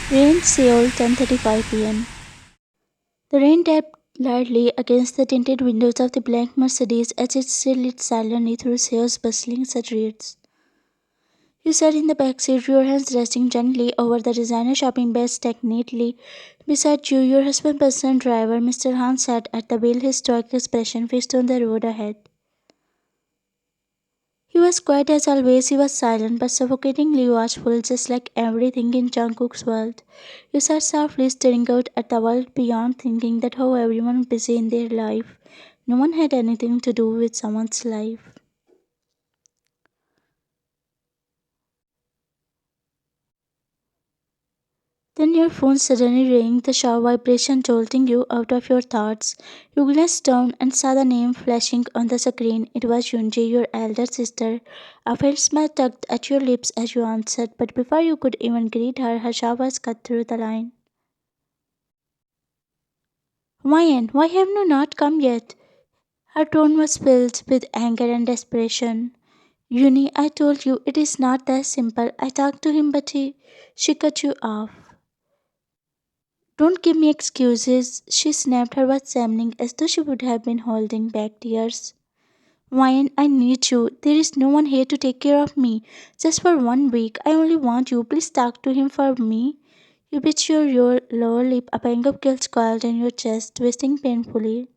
Rain, Seoul, 10:35 p.m. The rain tapped lightly against the tinted windows of the black Mercedes as it slid silently through Seoul's bustling streets. You sat in the back seat, your hands resting gently over the designer shopping bag stacked neatly beside you. Your husband, person driver, Mr. Han, sat at the wheel, his stoic expression fixed on the road ahead. He was quiet as always. He was silent but suffocatingly watchful, just like everything in Jungkook's world. You sat softly staring out at the world beyond, thinking that how everyone was busy in their life. No one had anything to do with someone's life. Then your phone suddenly rang, the sharp vibration jolting you out of your thoughts. You glanced down and saw the name flashing on the screen. It was Yunji, your elder sister. A faint smile tugged at your lips as you answered, but before you could even greet her, her shout was cut through the line. Mayan, why have you not come yet? Her tone was filled with anger and desperation. Yuni, I told you it is not that simple. I talked to him, but she cut you off. Don't give me excuses, she snapped, her words trembling as though she would have been holding back tears. Ryan, I need you. There is no one here to take care of me. Just for 1 week. I only want you. Please talk to him for me. You bit your lower lip, a pang of guilt coiled in your chest, twisting painfully.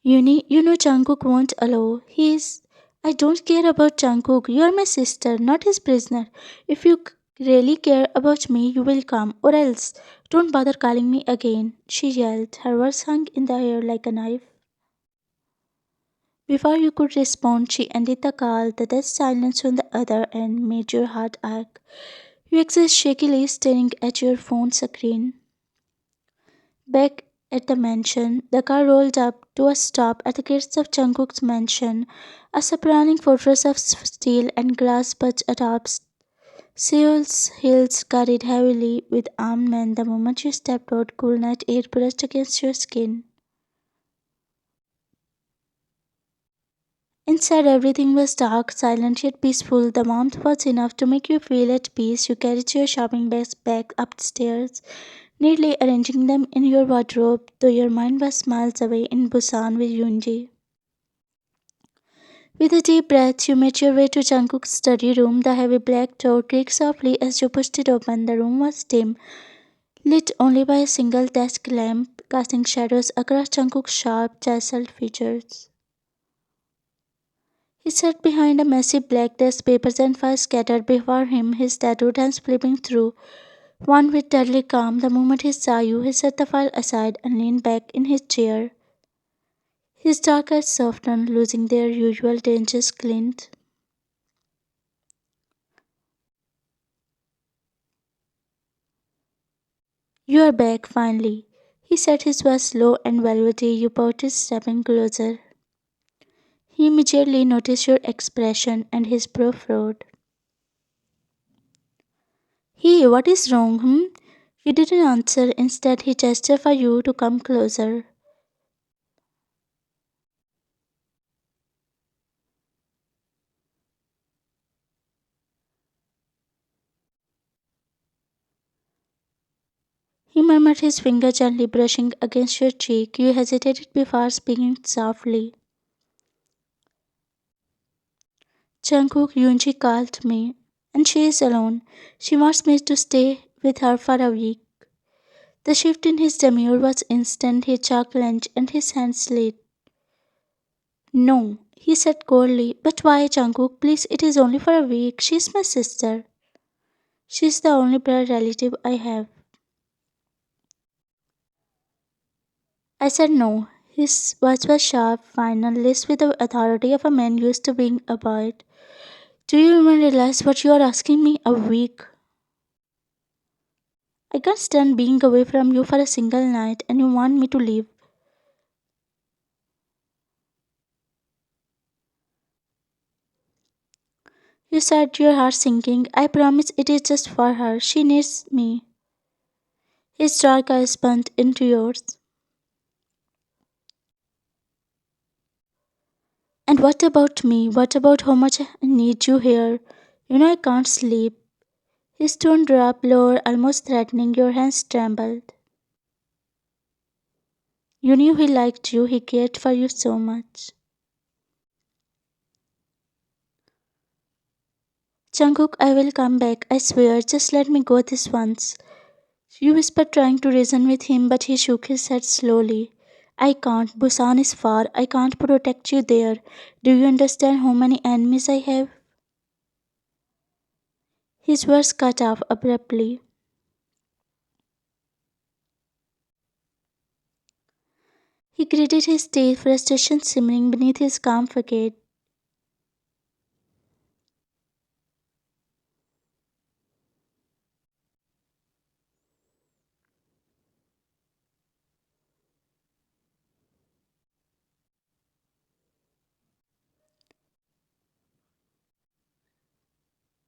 You know Jungkook won't allow. He is. I don't care about Jungkook. You are my sister, not his prisoner. If you really care about me, you will come, or else don't bother calling me again, she yelled. Her words hung in the air like a knife. Before you could respond, she ended the call. The dead silence on the other end made your heart ache. You exist shakily, staring at your phone screen. Back at the mansion, the car rolled up to a stop at the gates of Jungkook's mansion, a sprawling fortress of steel and glass perched atop Seoul's hills, guarded heavily with armed men. The moment you stepped out, cool night air brushed against your skin. Inside, everything was dark, silent yet peaceful. The warmth was enough to make you feel at peace. You carried your shopping bags back upstairs, neatly arranging them in your wardrobe, though your mind was miles away in Busan with Yoonji. With a deep breath, you made your way to Jungkook's study room. The heavy black door creaked softly as you pushed it open. The room was dim, lit only by a single desk lamp, casting shadows across Jungkook's sharp, chiseled features. He sat behind a massive black desk, papers and files scattered before him, his tattooed hands flipping through one with deadly calm. The moment he saw you, he set the file aside and leaned back in his chair. His dark eyes softened, losing their usual dangerous glint. You are back, finally. He said, his voice low and velvety. You pouted, stepping closer. He immediately noticed your expression and his brow furrowed. Hey, what is wrong, You didn't answer. Instead, he gestured for you to come closer. He murmured, his finger gently brushing against your cheek. You hesitated before speaking softly. Jungkook Yoonji called me, and she is alone. She wants me to stay with her for a week. The shift in his demeanor was instant. His jaw clenched and his hands slid. No, he said coldly. But why, Jungkook? Please, it is only for a week. She's my sister. She's the only blood relative I have. I said no. His voice was sharp, final, laced with the authority of a man used to being abused. Do you even realize what you are asking me? A week? I can't stand being away from you for a single night, and you want me to leave. You said, your heart sinking. I promise it is just for her. She needs me. His dark eyes bumped into yours. And what about me? What about how much I need you here? You know I can't sleep. His tone dropped lower, almost threatening. Your hands trembled. You knew he liked you, he cared for you so much. Jungkook, I will come back, I swear, just let me go this once. You whispered, trying to reason with him, but he shook his head slowly. I can't. Busan is far. I can't protect you there. Do you understand how many enemies I have? His words cut off abruptly. He gritted his teeth, frustration simmering beneath his calm facade.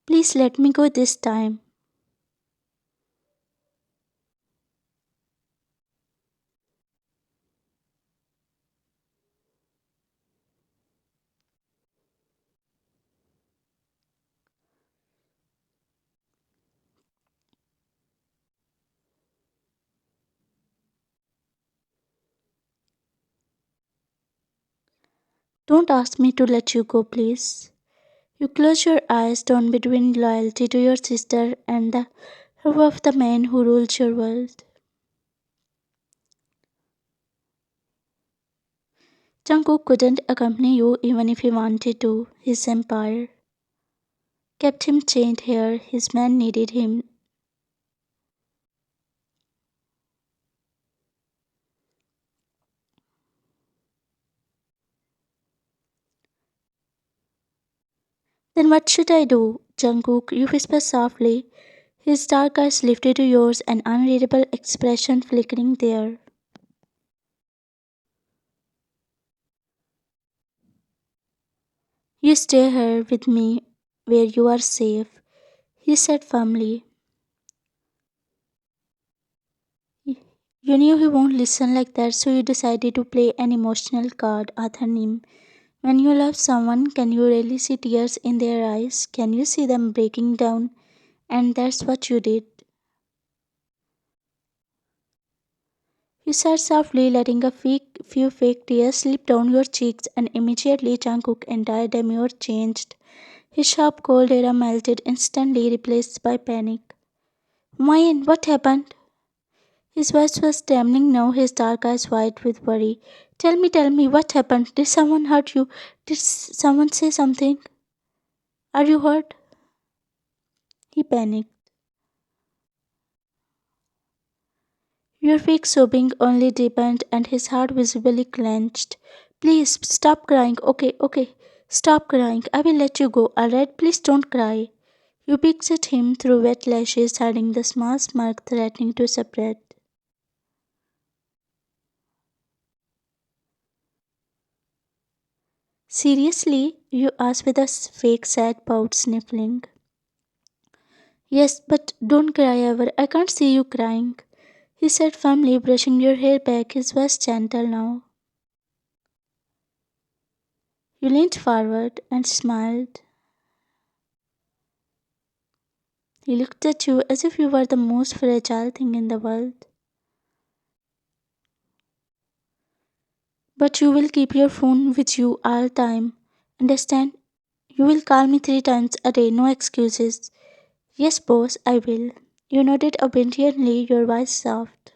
Please let me go this time. Don't ask me to let you go, please. You close your eyes down between loyalty to your sister and the love of the man who rules your world. Jungkook couldn't accompany you even if he wanted to. His empire kept him chained here. His men needed him. Then what should I do? Jungkook, you whisper softly. His dark eyes lifted to yours, an unreadable expression flickering there. You stay here with me where you are safe, he said firmly. You knew he won't listen like that, so you decided to play an emotional card, Athanim. When you love someone, can you really see tears in their eyes? Can you see them breaking down? And that's what you did. You said softly, letting a few fake tears slip down your cheeks, and immediately Jungkook's entire demeanor changed. His sharp, cold air melted, instantly replaced by panic. Mayan, what happened? His voice was trembling now, his dark eyes wide with worry. Tell me, what happened? Did someone hurt you? Did someone say something? Are you hurt? He panicked. Your fake sobbing only deepened, and his heart visibly clenched. Please stop crying. Okay. Stop crying. I will let you go, alright? Please don't cry. You peeked at him through wet lashes, hiding the small smirk threatening to spread. Seriously? You asked with a fake sad pout, sniffling. Yes, but don't cry ever. I can't see you crying. He said firmly, brushing your hair back, his voice gentle now. You leaned forward and smiled. He looked at you as if you were the most fragile thing in the world. But you will keep your phone with you all time. Understand? You will call me 3 times a day, no excuses. Yes, boss, I will. You nodded obediently, your voice soft.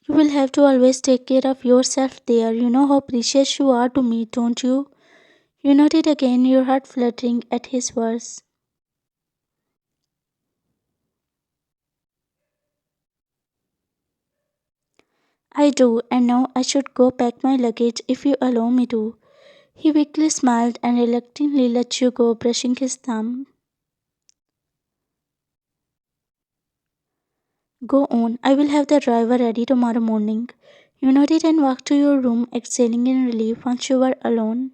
You will have to always take care of yourself there. You know how precious you are to me, don't you? You nodded again, your heart fluttering at his words. I do, and now I should go pack my luggage if you allow me to. He weakly smiled and reluctantly let you go, brushing his thumb. Go on, I will have the driver ready tomorrow morning. You nodded and walked to your room, exhaling in relief once you were alone.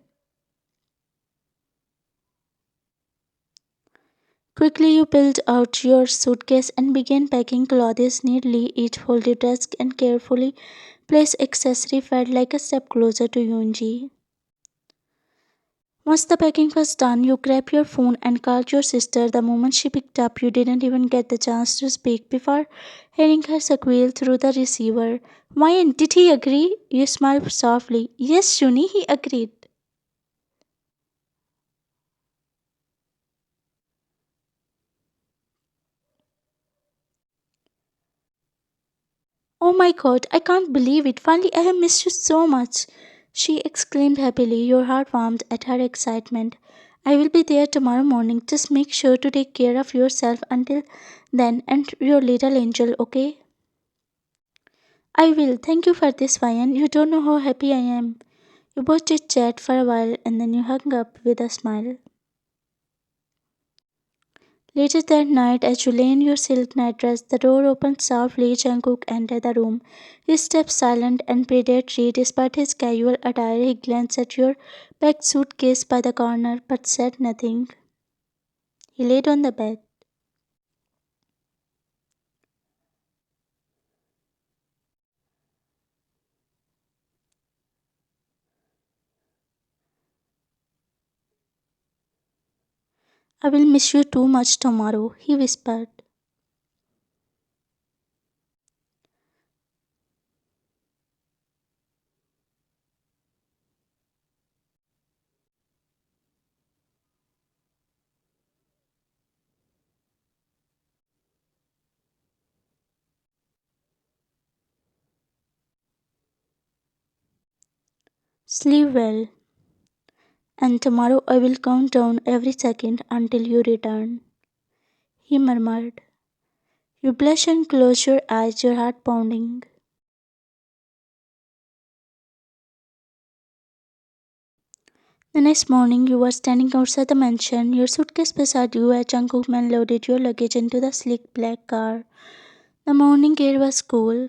Quickly, you pulled out your suitcase and began packing clothes neatly, each folded desk and carefully placed accessory felt like a step closer to Yoonji. Once the packing was done, you grabbed your phone and called your sister. The moment she picked up, you didn't even get the chance to speak before hearing her squeal through the receiver. Why, did he agree? You smiled softly. Yes, Shuni, he agreed. Oh my god, I can't believe it. Finally, I have missed you so much. She exclaimed happily. Your heart warmed at her excitement. I will be there tomorrow morning. Just make sure to take care of yourself until then and your little angel, okay? I will. Thank you for this, Vayan. You don't know how happy I am. You both chit chat for a while and then you hung up with a smile. Later that night, as you lay in your silk nightdress, the door opened softly. Jungkook entered the room. His step silent and predatory despite his casual attire. He glanced at your packed suitcase by the corner but said nothing. He laid on the bed. I will miss you too much tomorrow, he whispered. Sleep well, and tomorrow I will count down every second until you return, he murmured. You blush and close your eyes, your heart pounding. The next morning, you were standing outside the mansion, your suitcase beside you as Jungkook man loaded your luggage into the sleek black car. The morning air was cool.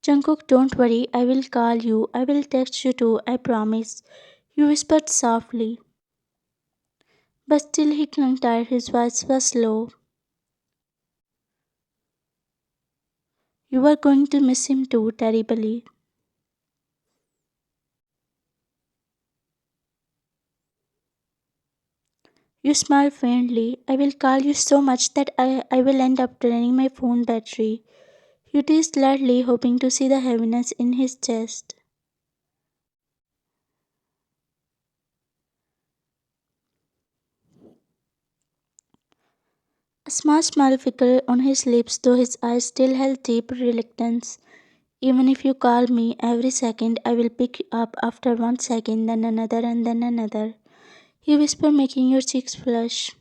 Jungkook, don't worry, I will call you. I will text you too, I promise. You whispered softly, but still he clung tight. His voice was low. You are going to miss him too, terribly. You smiled faintly. I will call you so much that I will end up draining my phone battery. You teased lightly, hoping to see the heaviness in his chest. A small smile flickered on his lips, though his eyes still held deep reluctance. Even if you call me every second, I will pick you up after 1 second, then another, and then another. He whispered, making your cheeks flush.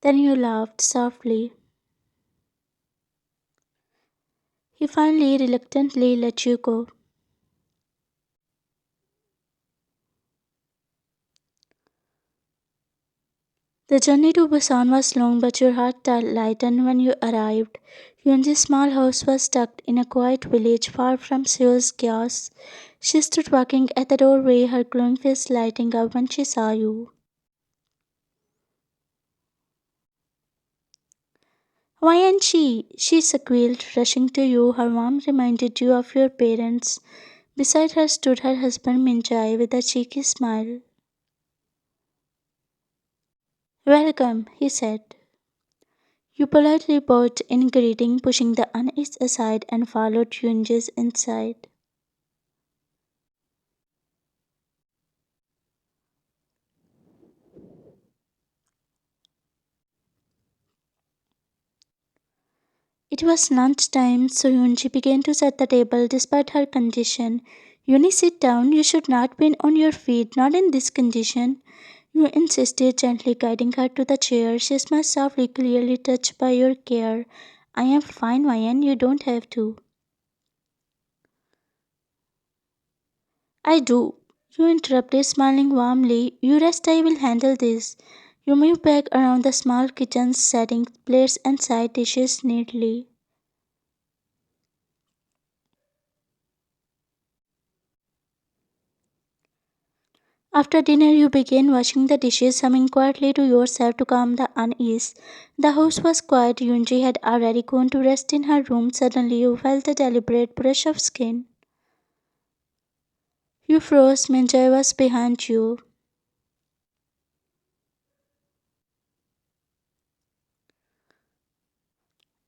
Then you laughed softly. He finally reluctantly let you go. The journey to Busan was long, but your heart lightened when you arrived. Yunji's small house was tucked in a quiet village far from Seoul's chaos. She stood walking at the doorway, her glowing face lighting up when she saw you. Why ain't she? She squealed, rushing to you. Her warmth reminded you of your parents. Beside her stood her husband Minjae with a cheeky smile. Welcome, he said. You politely bowed in greeting, pushing the unease aside and followed Yunji's inside. It was lunchtime, so Yunji began to set the table despite her condition. Yuni, sit down. You should not be on your feet, not in this condition. You insisted, gently guiding her to the chair. She smiled softly, clearly touched by your care. I am fine, Mayan. You don't have to. I do. You interrupted, smiling warmly. You rest, I will handle this. You moved back around the small kitchen, setting plates and side dishes neatly. After dinner, you began washing the dishes, humming quietly to yourself to calm the unease. The house was quiet. Yunji had already gone to rest in her room. Suddenly, you felt a deliberate brush of skin. You froze. Minjae was behind you.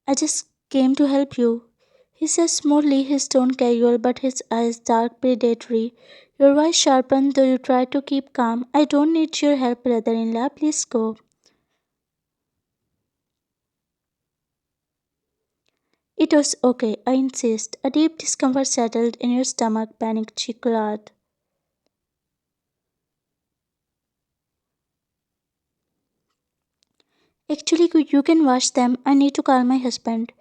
I just came to help you. He says smoothly, his tone casual but his eyes dark predatory. Your voice sharpened though you try to keep calm. I don't need your help, brother in law. Please go. It was okay, I insist. A deep discomfort settled in your stomach, panic chickled. Actually, you can wash them. I need to call my husband.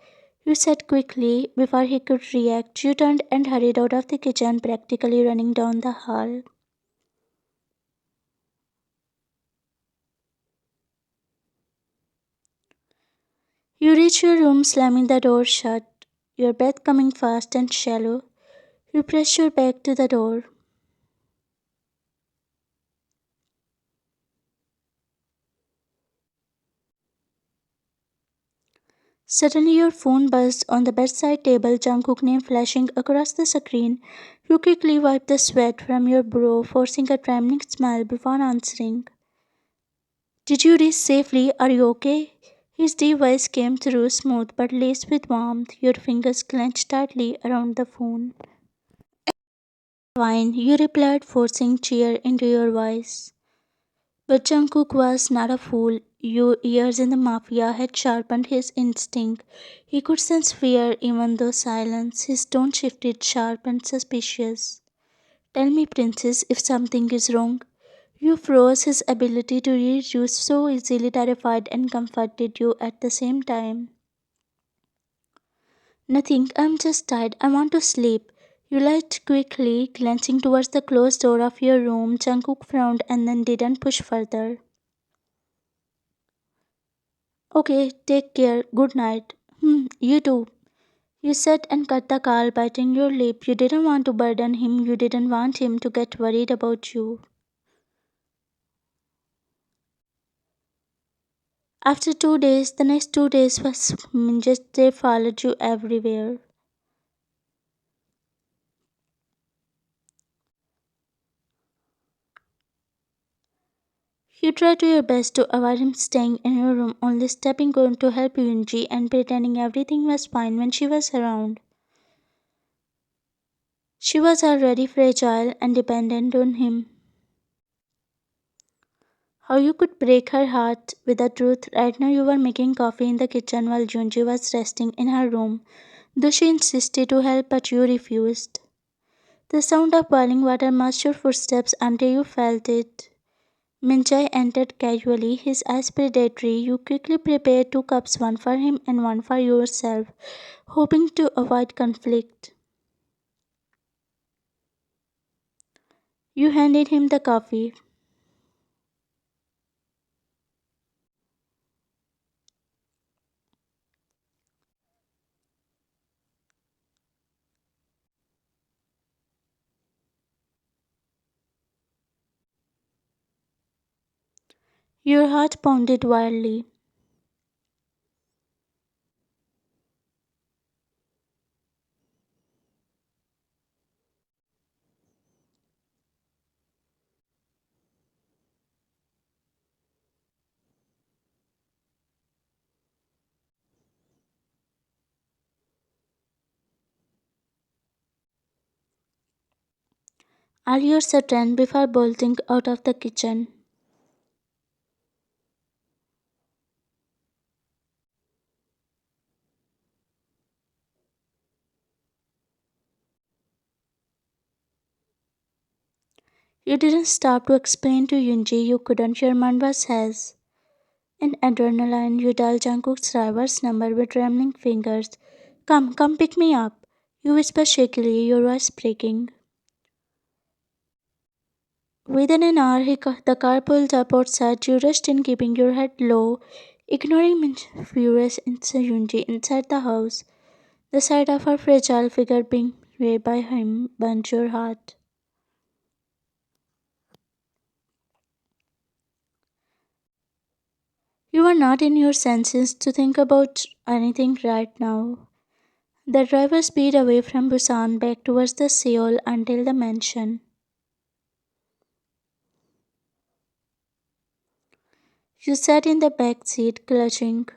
You said quickly before he could react. You turned and hurried out of the kitchen, practically running down the hall. You reach your room, slamming the door shut, your breath coming fast and shallow. You press your back to the door. Suddenly, your phone buzzed on the bedside table, Jungkook name flashing across the screen. You quickly wipe the sweat from your brow, forcing a trembling smile before answering. Did you reach safely? Are you okay? His deep voice came through, smooth but laced with warmth. Your fingers clenched tightly around the phone. Fine, you replied, forcing cheer into your voice. But Jungkook was not a fool. Your years in the mafia had sharpened his instinct. He could sense fear even though silence. His tone shifted, sharp and suspicious. Tell me, princess, if something is wrong. You froze. His ability to read you so easily terrified and comforted you at the same time. Nothing, I'm just tired. I want to sleep. You lied quickly, glancing towards the closed door of your room. Jungkook frowned and then didn't push further. Okay, take care. Good night. You too. You said and cut the call, biting your lip. You didn't want to burden him. You didn't want him to get worried about you. After 2 days, the next 2 days was just they followed you everywhere. You tried to your best to avoid him staying in your room, only stepping in to help Yunji and pretending everything was fine when she was around. She was already fragile and dependent on him. How you could break her heart with the truth. Right now you were making coffee in the kitchen while Junji was resting in her room, though she insisted to help but you refused. The sound of boiling water matched your footsteps until you felt it. Minjae entered casually, his eyes predatory. You quickly prepared 2 cups, one for him and one for yourself, hoping to avoid conflict. You handed him the coffee. Your heart pounded wildly. All your certain before bolting out of the kitchen. You didn't stop to explain to Yunji you couldn't. Your mind was his. In adrenaline, you dialed Jungkook's driver's number with trembling fingers. Come pick me up. You whisper shakily, your voice breaking. Within an hour, the car pulled up outside. You rushed in, keeping your head low, ignoring furious Yunji inside the house. The sight of her fragile figure being raped by him burnt your heart. You are not in your senses to think about anything right now. The driver speed away from Busan back towards the Seoul until the mansion. You sat in the back seat, clutching,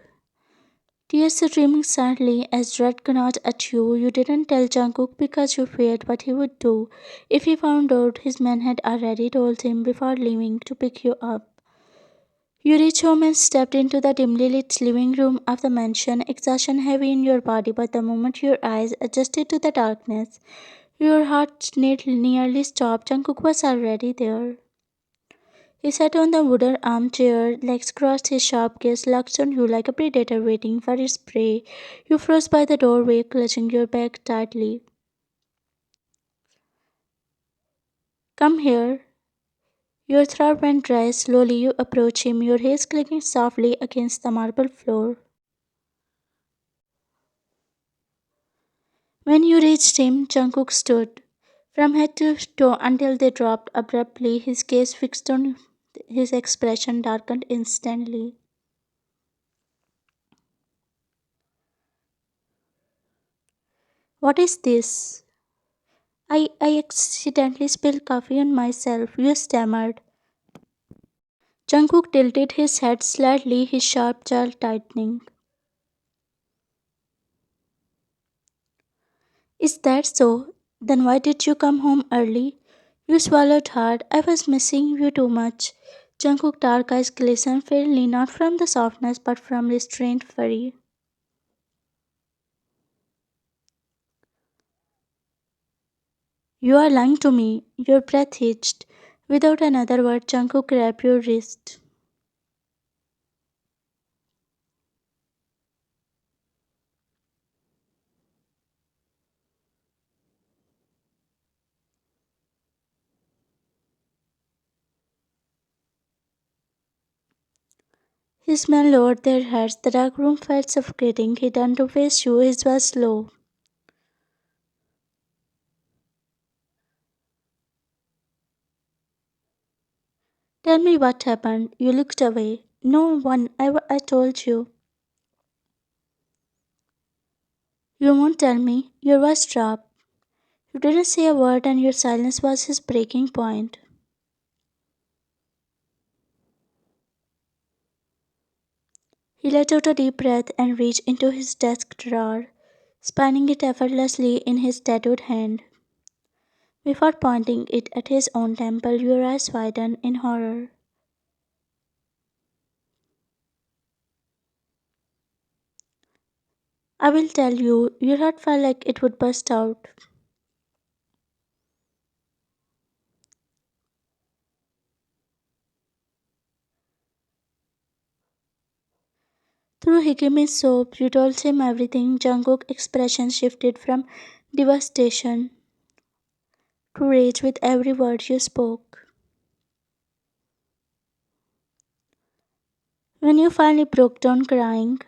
tears streaming sadly as Red gnawed at you. You didn't tell Jungkook because you feared what he would do if he found out his man had already told him before leaving to pick you up. You reached home and stepped into the dimly lit living room of the mansion, exhaustion heavy in your body, but the moment your eyes adjusted to the darkness, your heart nearly stopped. Jungkook was already there. He sat on the wooden armchair, legs crossed, his sharp gaze locked on you like a predator waiting for its prey. You froze by the doorway, clutching your bag tightly. Come here. Your throat went dry. Slowly you approach him, your heels clicking softly against the marble floor. When you reached him, Jungkook stood. From head to toe until they dropped abruptly, his gaze fixed on his expression darkened instantly. What is this? I accidentally spilled coffee on myself, you stammered. Jungkook tilted his head slightly, his sharp jaw tightening. Is that so? Then why did you come home early? You swallowed hard. I was missing you too much. Jungkook's dark eyes glistened faintly, not from the softness but from restrained fury. You are lying to me. Your breath hitched. Without another word, Jungkook grabbed your wrist. His men lowered their heads. The dark room felt suffocating. He turned to face you. His voice slow. Tell me what happened. You looked away. No one. I told you. You won't tell me. Your voice dropped. You didn't say a word, and your silence was his breaking point. He let out a deep breath and reached into his desk drawer, spanning it effortlessly in his tattooed hand. Before pointing it at his own temple, your eyes widened in horror. I will tell you, your heart felt like it would burst out. Through Hikimi's soap, you told him everything. Jungkook's expression shifted from devastation to rage with every word you spoke. When you finally broke down crying,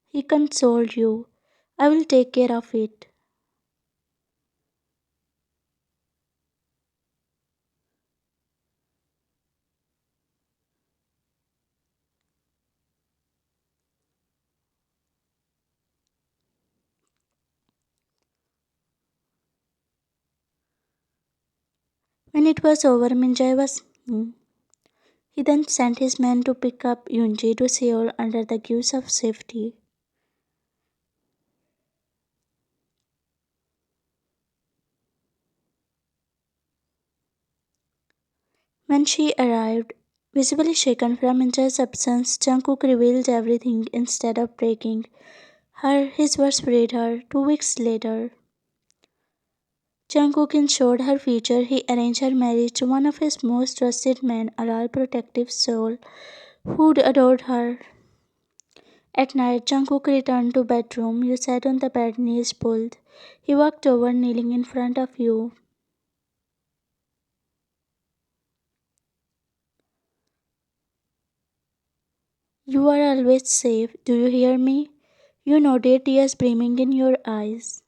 he consoled you. I will take care of it. When it was over, Minjae was. He then sent his men to pick up Yunji to Seoul under the guise of safety. When she arrived, visibly shaken from Minjae's absence, Jungkook revealed everything instead of breaking her. His words freed her. 2 weeks later, Jungkook ensured her future. He arranged her marriage to one of his most trusted men, a loyal, protective soul who adored her. At night, Jungkook returned to bedroom. You sat on the bed, knees pulled. He walked over, kneeling in front of you. You are always safe. Do you hear me? You nodded, tears brimming in your eyes.